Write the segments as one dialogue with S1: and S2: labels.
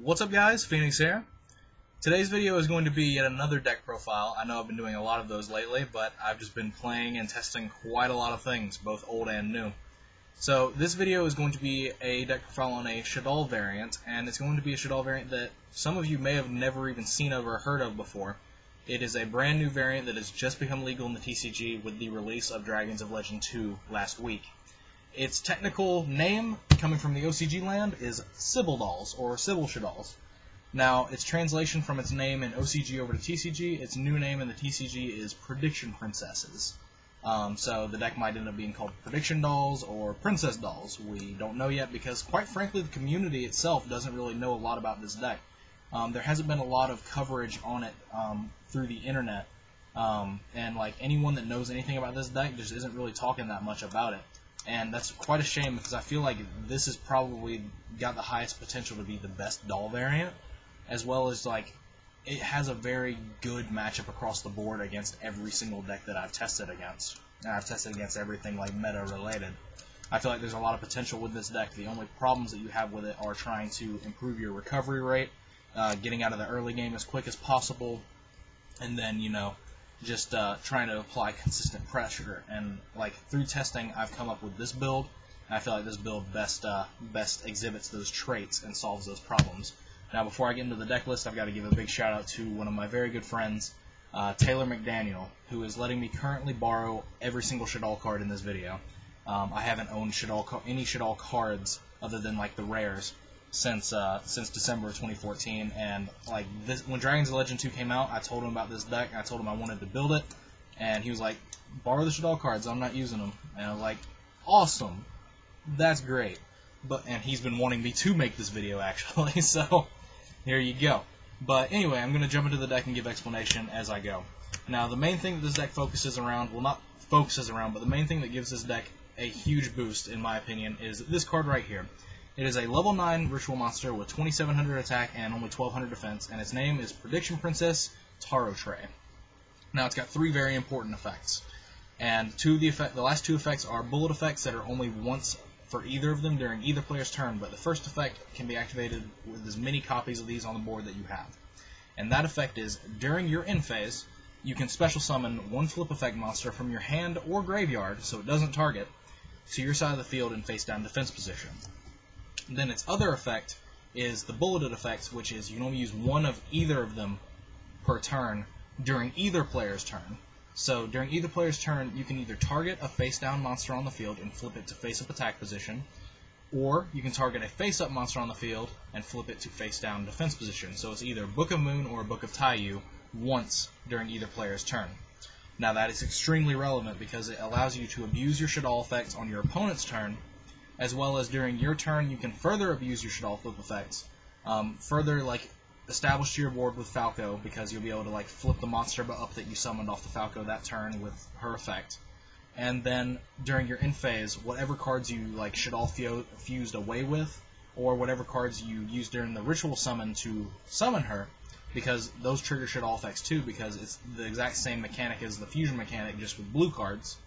S1: What's up guys, Phoenix here. Today's video is going to be yet another deck profile. I know I've been doing a lot of those lately, but I've just been playing and testing quite a lot of things, both old and new. So this video is going to be a deck profile on a Shaddolls variant, and it's going to be a Shaddolls variant that some of you may have never even seen of or heard of before. It is a brand new variant that has just become legal in the TCG with the release of Dragons of Legend 2 last week. Its technical name, coming from the OCG land, is Sibyl or Sibyl Shaddolls. Now, its translation from its name in OCG over to TCG, its new name in the TCG is Prediction Princesses. So the deck might end up being called Prediction Dolls or Princess Dolls. We don't know yet because, quite frankly, the community itself doesn't really know a lot about this deck. There hasn't been a lot of coverage on it through the internet, and like anyone that knows anything about this deck just isn't really talking that much about it. And that's quite a shame because I feel like this has probably got the highest potential to be the best doll variant, as well as like it has a very good matchup across the board against every single deck that I've tested against. And I've tested against everything like meta related. I feel like there's a lot of potential with this deck. The only problems that you have with it are trying to improve your recovery rate, getting out of the early game as quick as possible, and then, you know, just trying to apply consistent pressure. And like through testing, I've come up with this build, and I feel like this build best exhibits those traits and solves those problems. Now, before I get into the deck list, I've got to give a big shout out to one of my very good friends, Taylor McDaniel, who is letting me currently borrow every single Shaddolls card in this video. I haven't owned any Shaddolls cards other than like the rares since December of 2014, and like this, when Dragons of Legend 2 came out, I told him about this deck. I told him I wanted to build it, and he was like, "Borrow the Shaddolls cards. I'm not using them." And I was like, "Awesome, that's great." And he's been wanting me to make this video actually, so here you go. But anyway, I'm going to jump into the deck and give explanation as I go. Now, the main thing that this deck focuses around, well, not focuses around, but the main thing that gives this deck a huge boost, in my opinion, is this card right here. It is a level 9 ritual monster with 2700 attack and only 1200 defense, and its name is Prediction Princess Taro Tray. Now, it's got 3 very important effects, and the last 2 effects are bullet effects that are only once for either of them during either player's turn, but the first effect can be activated with as many copies of these on the board that you have. And that effect is, during your end phase, you can special summon 1 flip effect monster from your hand or graveyard, so it doesn't target, to your side of the field in face down defense position. Then its other effect is the bulleted effects, which is you can only use 1 of either of them per turn during either player's turn. So during either player's turn, you can either target a face-down monster on the field and flip it to face-up attack position, or you can target a face-up monster on the field and flip it to face-down defense position. So it's either Book of Moon or Book of Taiyu once during either player's turn. Now that is extremely relevant because it allows you to abuse your Shaddolls effects on your opponent's turn, as well as during your turn you can further abuse your Shaddolls flip effects, further like establish your board with Falco, because you'll be able to like flip the monster up that you summoned off the Falco that turn with her effect. And then during your end phase, whatever cards you like Shaddolls fused away with, or whatever cards you used during the ritual summon to summon her, because those trigger Shaddolls effects too, because it's the exact same mechanic as the fusion mechanic, just with blue cards.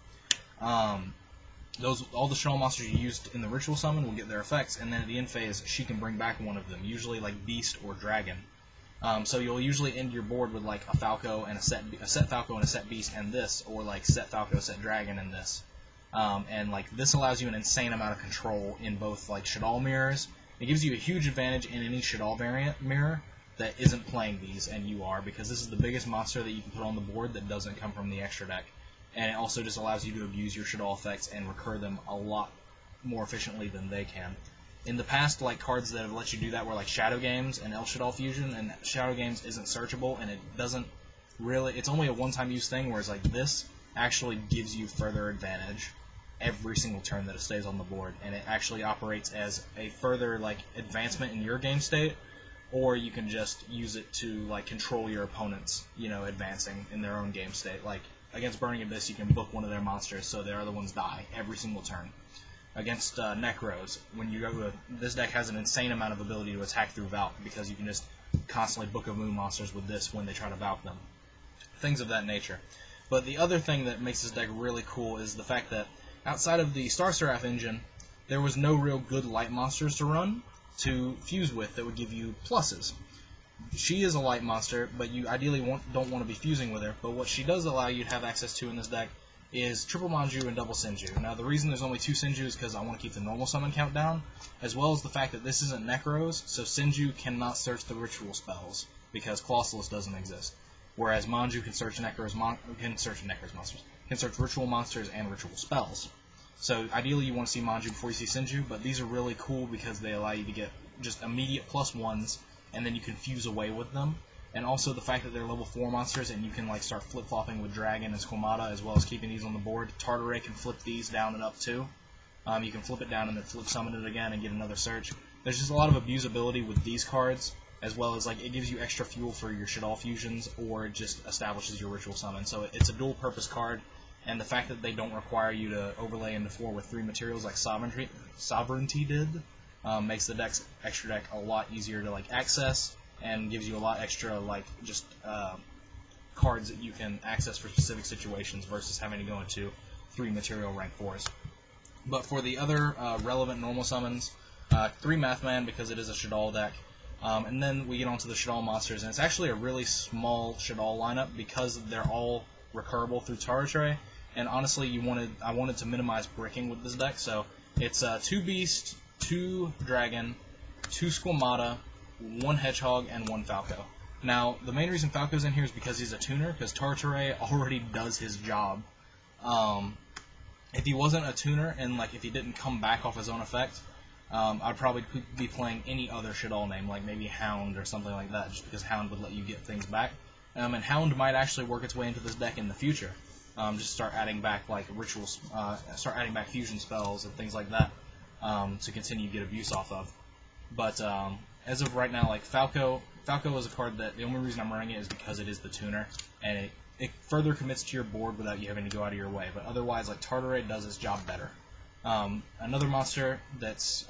S1: All the Shaddolls monsters you used in the ritual summon will get their effects, and then at the end phase, she can bring back one of them, usually like Beast or Dragon. So you'll usually end your board with like a Falco and a set Falco and a set Beast and this, or like set Falco, set Dragon and this. And like this allows you an insane amount of control in both like Shaddolls mirrors. It gives you a huge advantage in any Shaddolls variant mirror that isn't playing these, and you are, because this is the biggest monster that you can put on the board that doesn't come from the extra deck. And it also just allows you to abuse your Shaddolls effects and recur them a lot more efficiently than they can. In the past, like cards that have let you do that were like Shadow Games and El Shaddolls Fusion, and Shadow Games isn't searchable, and it doesn't really, it's only a one-time use thing, whereas like this actually gives you further advantage every single turn that it stays on the board, and it actually operates as a further like advancement in your game state, or you can just use it to like control your opponents, you know, advancing in their own game state. Like against Burning Abyss, you can book one of their monsters so their other ones die every single turn. Against Necros, when you go to this deck has an insane amount of ability to attack through Valk, because you can just constantly Book of Moon monsters with this when they try to Valk them. Things of that nature. But the other thing that makes this deck really cool is the fact that outside of the Star Seraph engine, there was no real good light monsters to run. to fuse with that would give you pluses. She is a light monster, but you ideally don't want to be fusing with her. But what she does allow you to have access to in this deck is triple Manju and double Senju. Now, the reason there's only 2 Senju is because I want to keep the normal summon count down, as well as the fact that this isn't Necros, so Senju cannot search the ritual spells, because Colossalus doesn't exist. Whereas Manju can search can search ritual monsters and ritual spells. So ideally you want to see Manju before you see Senju, but these are really cool because they allow you to get just immediate +1s, and then you can fuse away with them. And also the fact that they're level 4 monsters and you can like start flip-flopping with Dragon and Squamata as well as keeping these on the board. Tartaray can flip these down and up too. You can flip it down and then flip summon it again and get another search. There's just a lot of abusability with these cards, as well as like it gives you extra fuel for your Shaddolls fusions or it just establishes your ritual summon. So it's a dual purpose card, and the fact that they don't require you to overlay into 4 with 3 materials like Sovereignty did makes the extra deck a lot easier to like access, and gives you a lot extra like just cards that you can access for specific situations versus having to go into 3 material rank 4s. But for the other relevant normal summons, 3 Mathman because it is a Shaddolls deck, and then we get onto the Shaddolls monsters, and it's actually a really small Shaddolls lineup because they're all recurable through Tartaray, and honestly I wanted to minimize bricking with this deck, so it's 2 Beast, 2 Dragon, 2 Squamata, 1 Hedgehog, and 1 Falco. Now, the main reason Falco's in here is because he's a tuner, because Tartaray already does his job. If he wasn't a tuner, and like if he didn't come back off his own effect, I'd probably be playing any other Shaddolls name, like maybe Hound or something like that, just because Hound would let you get things back. And Hound might actually work its way into this deck in the future. Just start adding back like rituals, start adding back fusion spells and things like that to continue to get abuse off of. But as of right now, like Falco is a card that the only reason I'm running it is because it is the tuner, and it further commits to your board without you having to go out of your way. But otherwise, like Tartaray does its job better. Another monster that's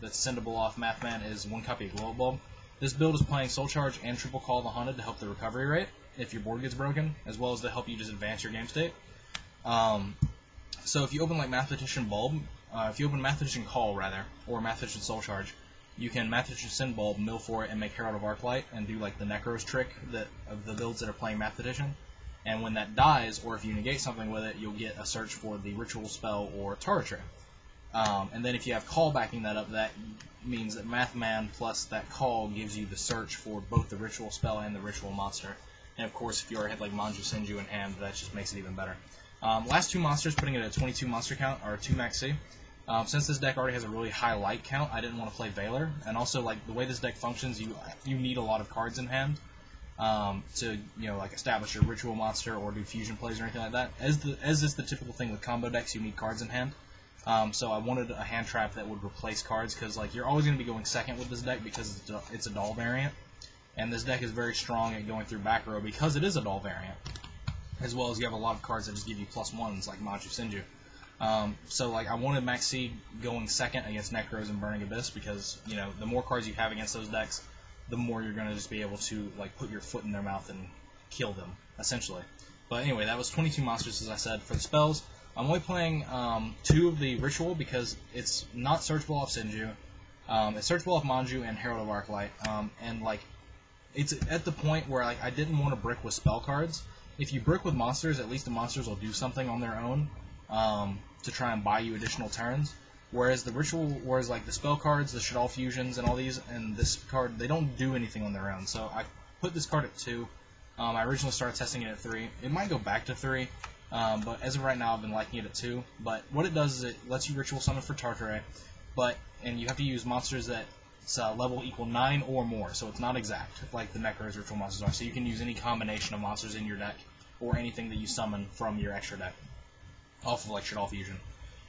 S1: sendable off Mathman is 1 copy of Glow Bulb. This build is playing Soul Charge and Triple Call the Haunted to help the recovery rate if your board gets broken, as well as to help you just advance your game state. So if you open like Mathematician Bulb, if you open Mathematician Call rather, or Mathematician Soul Charge, you can Mathematician Sin Bulb, mill for it, and make Herald of Arclight, and do like the Necros trick of the builds that are playing Mathematician. And when that dies, or if you negate something with it, you'll get a search for the ritual spell or Tartaray. And then if you have Call backing that up, that means that Mathman plus that Call gives you the search for both the ritual spell and the ritual monster. And of course, if you already had like Manju Senju in hand, that just makes it even better. Last 2 monsters, putting it at a 22 monster count, are 2 Max C. Since this deck already has a really high light count, I didn't want to play Veiler, and also like the way this deck functions, you need a lot of cards in hand to like establish your ritual monster or do fusion plays or anything like that. As is the typical thing with combo decks, you need cards in hand. So I wanted a hand trap that would replace cards, because like you're always going to be going second with this deck because it's a doll variant, and this deck is very strong at going through back row because it is a doll variant, as well as you have a lot of cards that just give you +1s like Manju Senju. So like I wanted Max C going second against Necros and Burning Abyss, because the more cards you have against those decks, the more you're going to just be able to like put your foot in their mouth and kill them essentially. But anyway, that was 22 monsters, as I said. For the spells, I'm only playing 2 of the Ritual because it's not searchable off Senju. It's searchable off Manju and Herald of Arclight, and like it's at the point where like I didn't want to brick with spell cards. If you brick with monsters, at least the monsters will do something on their own to try and buy you additional turns. Whereas like the spell cards, the Shaddolls fusions, and all these, and this card, they don't do anything on their own. So I put this card at 2. I originally started testing it at 3. It might go back to 3, but as of right now, I've been liking it at 2. But what it does is it lets you ritual summon for Tartaray, and you have to use monsters that level equal 9 or more, so it's not exact like the Necros ritual monsters are. So you can use any combination of monsters in your deck or anything that you summon from your extra deck off of like Shaddolls fusion.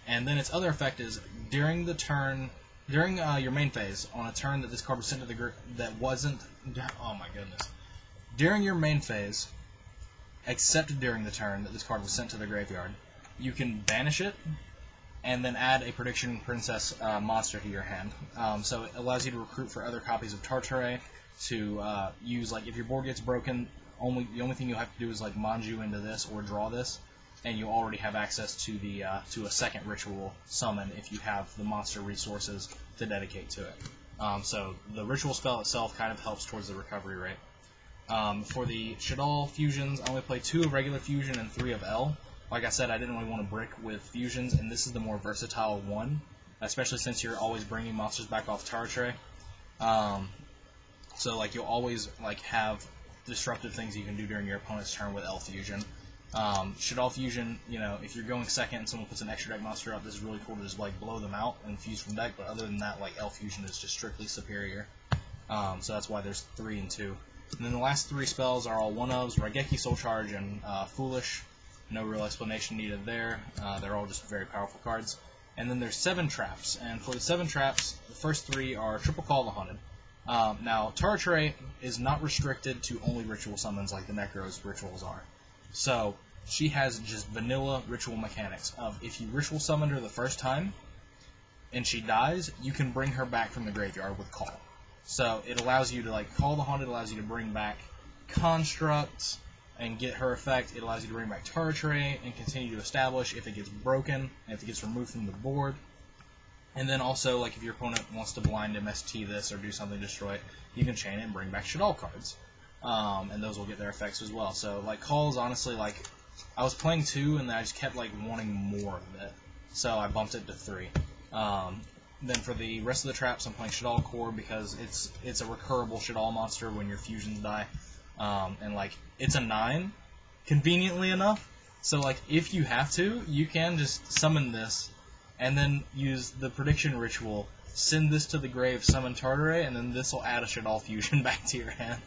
S1: And then its other effect is during your main phase, on a turn that this card was sent to the during your main phase, except during the turn that this card was sent to the graveyard, you can banish it and then add a Prediction Princess monster to your hand. So it allows you to recruit for other copies of Tartaray to use, like if your board gets broken, the only thing you have to do is like Manju into this or draw this, and you already have access to to a second ritual summon if you have the monster resources to dedicate to it. So the ritual spell itself kind of helps towards the recovery rate. For the Shaddolls fusions, I only play 2 of regular fusion and 3 of L. Like I said, I didn't really want to brick with fusions, and this is the more versatile one, especially since you're always bringing monsters back off tower tray. So like you'll always like have disruptive things you can do during your opponent's turn with L fusion. Shaddolls fusion, you know, if you're going second and someone puts an extra deck monster out, this is really cool to just like blow them out and fuse from deck. But other than that, like L fusion is just strictly superior. So that's why there's 3 and 2. And then the last 3 spells are all 1-ofs: Raigeki, Soul Charge, and Foolish. No real explanation needed there. They're all just very powerful cards. And then there's 7 traps. And for the 7 traps, the first 3 are Triple Call the Haunted. Now, Tara Tray is not restricted to only ritual summons like the Necro's rituals are. So, she has just vanilla ritual mechanics of if you ritual summon her the first time and she dies, you can bring her back from the graveyard with Call. So, it allows you to like call the Haunted, allows you to bring back Construct and get her effect. It allows you to bring back Tara Tray and continue to establish if it gets broken and if it gets removed from the board. And then also, like if your opponent wants to blind MST this or do something to destroy it, you can chain it and bring back Shaddolls cards. And those will get their effects as well. So like Calls, honestly, like I was playing 2 and I just kept like wanting more of it. So I bumped it to 3. Then for the rest of the traps, I'm playing Shaddolls Core because it's a recurable Shaddolls monster when your fusions die. And like it's a 9, conveniently enough. So like if you have to, you can just summon this and then use the prediction ritual, send this to the grave, summon Tartaray, and then this will add a Shaddolls fusion back to your hand.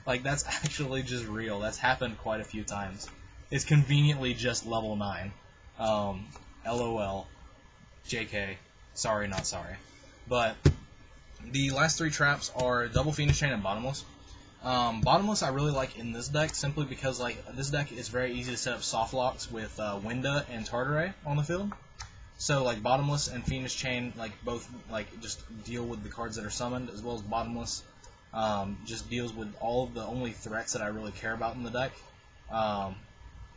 S1: Like that's actually just real. That's happened quite a few times. It's conveniently just level 9. LOL. JK. Sorry, not sorry. But the last 3 traps are Double Phoenix Chain and Bottomless. Bottomless I really like in this deck simply because like this deck is very easy to set up soft locks with Winda and Tartaray on the field. So like Bottomless and Phoenix Chain like both like just deal with the cards that are summoned, as well as Bottomless just deals with all of the only threats that I really care about in the deck.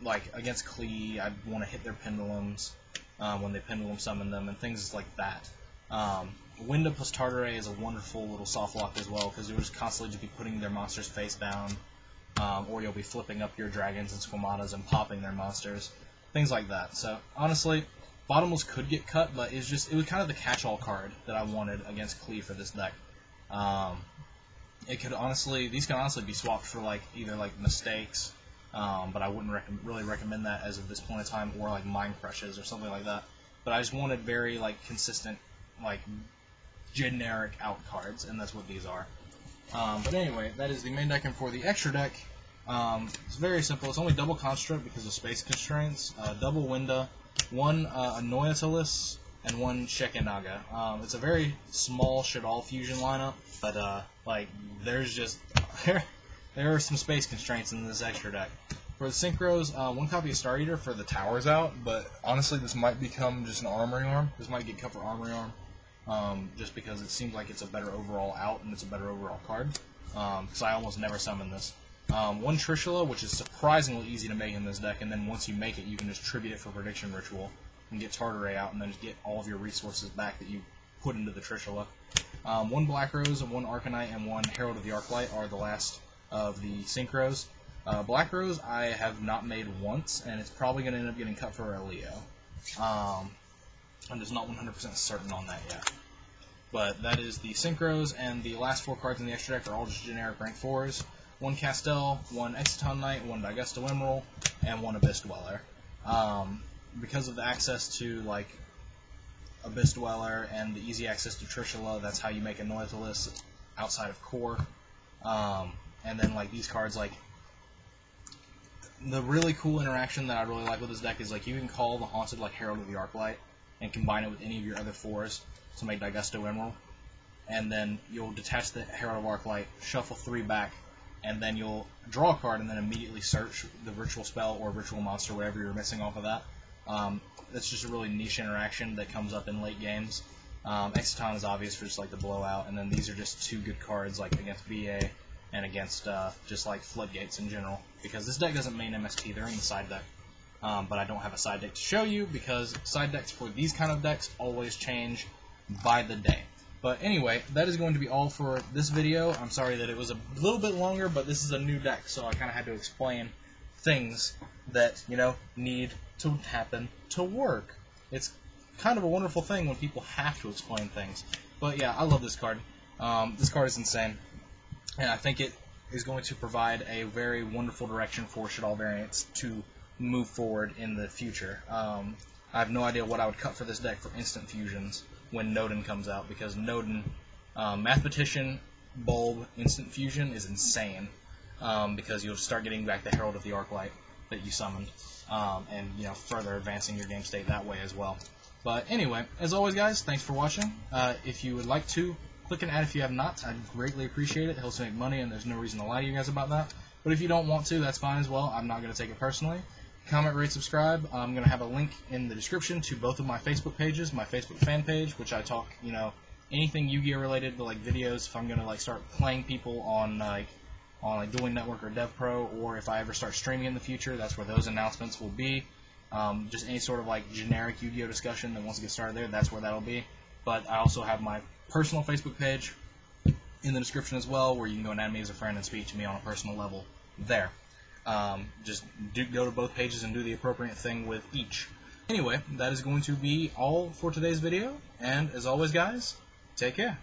S1: Like against Klee, I want to hit their pendulums when they pendulum summon them and things like that. Winda plus Tartaray is a wonderful little soft lock as well, because you'll just constantly just be putting their monsters face down, or you'll be flipping up your dragons and squamatas and popping their monsters, things like that. So honestly, Bottomless could get cut, but it was kind of the catch-all card that I wanted against Klee for this deck. These could honestly be swapped for like either like Mistakes, but I wouldn't really recommend that as of this point in time, or like Mind Crushes or something like that. But I just wanted very like consistent, like generic out cards, and that's what these are. But anyway, that is the main deck, and for the extra deck, it's very simple. It's only double Construct because of space constraints, double Winda, 1 Anoyatelis, and 1 Shekenaga. It's a very small Shaddolls fusion lineup, but like there's just there are some space constraints in this extra deck. For the Synchros, 1 copy of Star Eater for the towers out, but honestly this might become just an Armory Arm. This might get cut for Armory Arm, just because it seems like it's a better overall out and it's a better overall card, because I almost never summon this. 1 Trishula, which is surprisingly easy to make in this deck, and then once you make it, you can just tribute it for Prediction Ritual and get Tartaray out, and then just get all of your resources back that you put into the Trishula. 1 Black Rose, 1 Arcanite, and 1 Herald of the Arclight are the last of the Synchros. Black Rose I have not made once, and it's probably going to end up getting cut for a Leo. I'm just not 100% certain on that yet. But that is the Synchros, and the last 4 cards in the extra deck are all just generic rank 4s. 1 Castel, 1 Exciton Knight, 1 Daigusto Emerald, and 1 Abyss Dweller. Because of the access to like Abyss Dweller and the easy access to Trishula, that's how you make a Anoyatelis outside of core. And then like these cards, like the really cool interaction that I really like with this deck is like you can call the Haunted like Herald of the Arclight and combine it with any of your other 4s to make Daigusto Emerald, and then you'll detach the Herald of Arclight, shuffle 3 back, and then you'll draw a card and then immediately search the ritual spell or ritual monster, whatever you're missing off of that. That's just a really niche interaction that comes up in late games. Exciton is obvious for just like the blowout, and then these are just 2 good cards like against BA and against just like Floodgates in general, because this deck doesn't main MST, they're in the side deck. But I don't have a side deck to show you because side decks for these kind of decks always change by the day. But anyway, that is going to be all for this video. I'm sorry that it was a little bit longer, but this is a new deck, so I kind of had to explain things that, you know, need to happen to work. It's kind of a wonderful thing when people have to explain things. But yeah, I love this card. This card is insane, and I think it is going to provide a very wonderful direction for Shaddolls variants to move forward in the future. I have no idea what I would cut for this deck for instant fusions when Nodin comes out, because Nodin, Mathematician, Bulb, Instant Fusion is insane, because you'll start getting back the Herald of the Arclight that you summoned, and, you know, further advancing your game state that way as well. But anyway, as always, guys, thanks for watching. If you would like to, click an ad if you have not. I'd greatly appreciate it. It helps me make money, and there's no reason to lie to you guys about that. But if you don't want to, that's fine as well. I'm not going to take it personally. Comment, rate, subscribe. I'm going to have a link in the description to both of my Facebook pages, my Facebook fan page, which I talk, you know, anything Yu-Gi-Oh related to, like, videos. If I'm going to, like, start playing people on Dueling Network or Devpro, or if I ever start streaming in the future, that's where those announcements will be. Just any sort of, like, generic Yu-Gi-Oh discussion that wants to get started there, that's where that'll be. But I also have my personal Facebook page in the description as well, where you can go and add me as a friend and speak to me on a personal level there. Just go to both pages and do the appropriate thing with each. Anyway, that is going to be all for today's video, and as always, guys, take care.